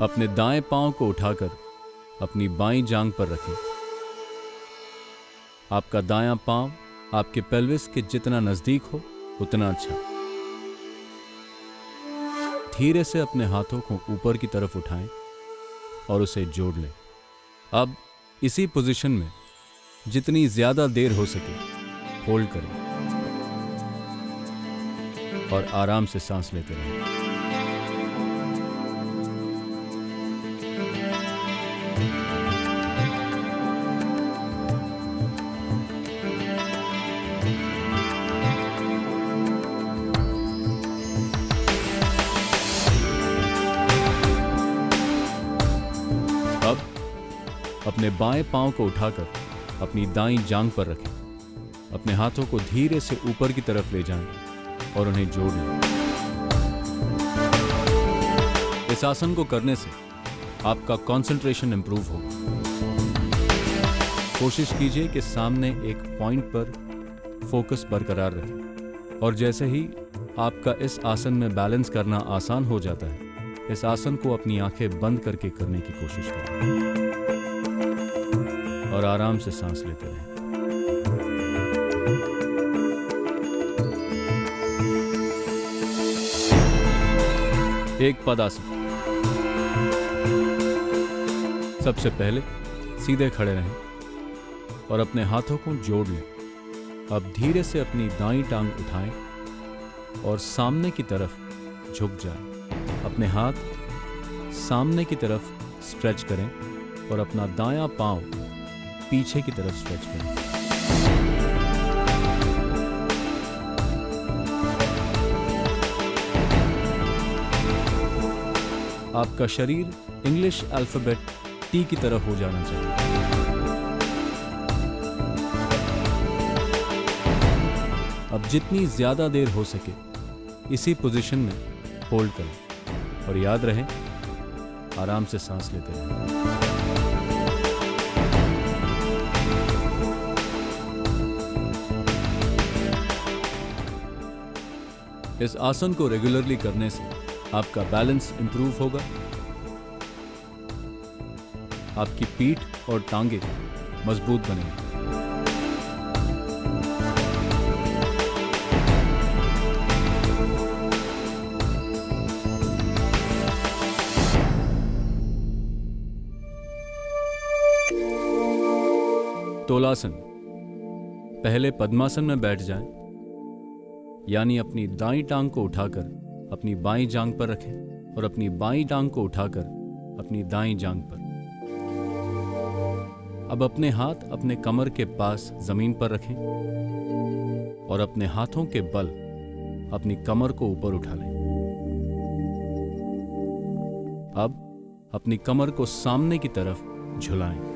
अपने दाएं पांव को उठाकर अपनी बाईं जांघ पर रखें। आपका दायां पांव आपके पेल्विस के जितना नजदीक हो उतना अच्छा। धीरे से अपने हाथों को ऊपर की तरफ उठाएं और उसे जोड़ लें। अब इसी पोजीशन में जितनी ज्यादा देर हो सके होल्ड करें और आराम से सांस लेते रहें। अब अपने बाएं पांव को उठाकर अपनी दाईं जांघ पर रखें। अपने हाथों को धीरे से ऊपर की तरफ ले जाएं और उन्हें जोड़ लें। इस आसन को करने से आपका कंसंट्रेशन इंप्रूव होगा। कोशिश कीजिए कि सामने एक पॉइंट पर फोकस बरकरार रखें और जैसे ही आपका इस आसन में बैलेंस करना आसान हो जाता है, इस आसन को अपनी आंखें बंद करके करने की कोशिश करें और आराम से सांस लेते रहें। एक पदासन। सबसे पहले सीधे खड़े रहें और अपने हाथों को जोड़ लें। अब धीरे से अपनी दाईं टांग उठाएं और सामने की तरफ झुक जाएं। अपने हाथ सामने की तरफ स्ट्रेच करें और अपना दायां पांव पीछे की तरफ स्ट्रेच करें। आपका शरीर इंग्लिश अल्फाबेट टी की तरफ हो जाना चाहिए। अब जितनी ज्यादा देर हो सके इसी पोजीशन में होल्ड करें और याद रहे आराम से सांस लेते रहें। इस आसन को रेगुलरली करने से आपका बैलेंस इंप्रूव होगा, आपकी पीठ और टांगे मजबूत बनेंगी। तोलासन। पहले पद्मासन में बैठ जाएं, यानी अपनी दाईं टांग को उठाकर अपनी बाईं जांघ पर रखें और अपनी बाईं टांग को उठाकर अपनी दाईं जांघ पर। अब अपने हाथ अपने कमर के पास जमीन पर रखें और अपने हाथों के बल अपनी कमर को ऊपर उठा लें। अब अपनी कमर को सामने की तरफ झुलाएं।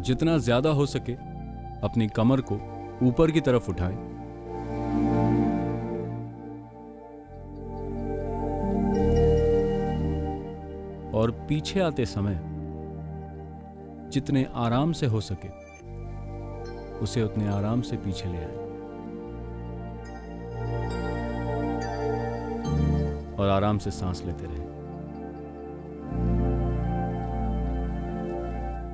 जितना ज्यादा हो सके अपनी कमर को ऊपर की तरफ उठाएं और पीछे आते समय जितने आराम से हो सके उसे उतने आराम से पीछे ले आएं और आराम से सांस लेते रहें।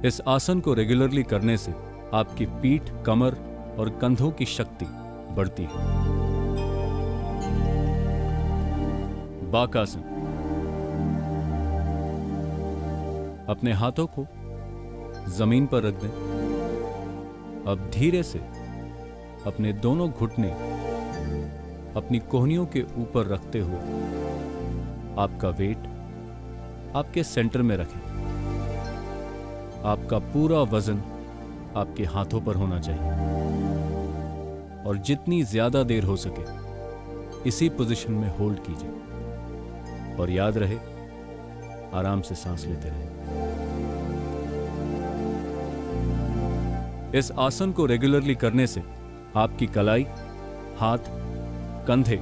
इस आसन को रेगुलरली करने से आपकी पीठ, कमर और कंधों की शक्ति बढ़ती है। बाकासन। अपने हाथों को जमीन पर रख दें। अब धीरे से अपने दोनों घुटने अपनी कोहनियों के ऊपर रखते हुए आपका वेट आपके सेंटर में रखें। आपका पूरा वजन आपके हाथों पर होना चाहिए और जितनी ज्यादा देर हो सके इसी पोजीशन में होल्ड कीजिए और याद रहे आराम से सांस लेते रहें। इस आसन को रेगुलरली करने से आपकी कलाई, हाथ, कंधे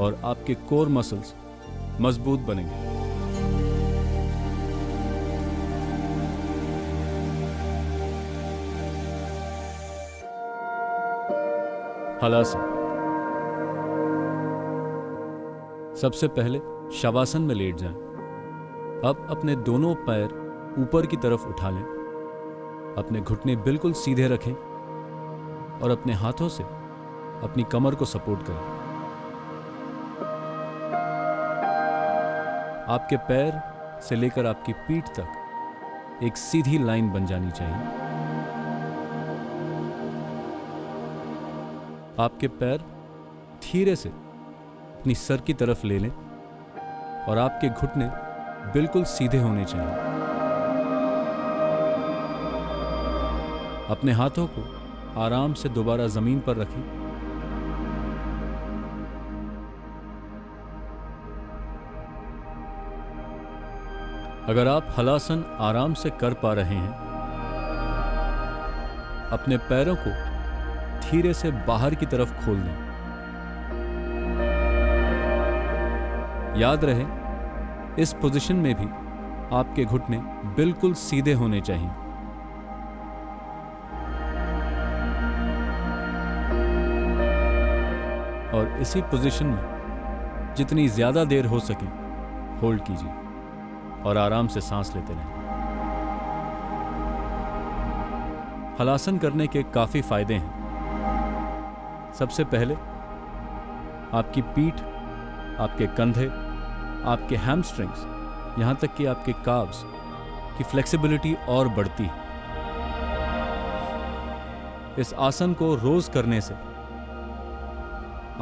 और आपके कोर मसल्स मजबूत बनेंगे। हलासन। सबसे पहले शवासन में लेट जाएं। अब अपने दोनों पैर ऊपर की तरफ उठा लें। अपने घुटने बिल्कुल सीधे रखें और अपने हाथों से अपनी कमर को सपोर्ट करें। आपके पैर से लेकर आपकी पीठ तक एक सीधी लाइन बन जानी चाहिए। आपके पैर धीरे से अपनी सर की तरफ ले लें और आपके घुटने बिल्कुल सीधे होने चाहिए। अपने हाथों को आराम से दोबारा जमीन पर रखें। अगर आप हलासन आराम से कर पा रहे हैं, अपने पैरों को धीरे से बाहर की तरफ खोल दें। याद रहे, इस पोजीशन में भी आपके घुटने बिल्कुल सीधे होने चाहिए। और इसी पोजीशन में जितनी ज्यादा देर हो सके होल्ड कीजिए और आराम से सांस लेते रहें। हलासन करने के काफी फायदे हैं। सबसे पहले आपकी पीठ, आपके कंधे, आपके हैमस्ट्रिंग्स, यहां तक कि आपके काव्स की फ्लेक्सिबिलिटी और बढ़ती है। इस आसन को रोज करने से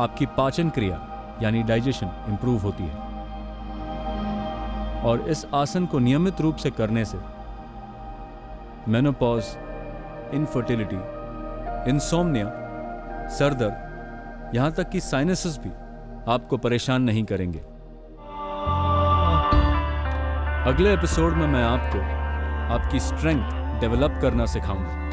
आपकी पाचन क्रिया यानी डाइजेशन इंप्रूव होती है। और इस आसन को नियमित रूप से करने से मेनोपॉज, इनफर्टिलिटी, इंसोम्निया, सर दर्द, यहां तक कि साइनसेस भी आपको परेशान नहीं करेंगे। अगले एपिसोड में मैं आपको आपकी स्ट्रेंथ डेवलप करना सिखाऊंगा।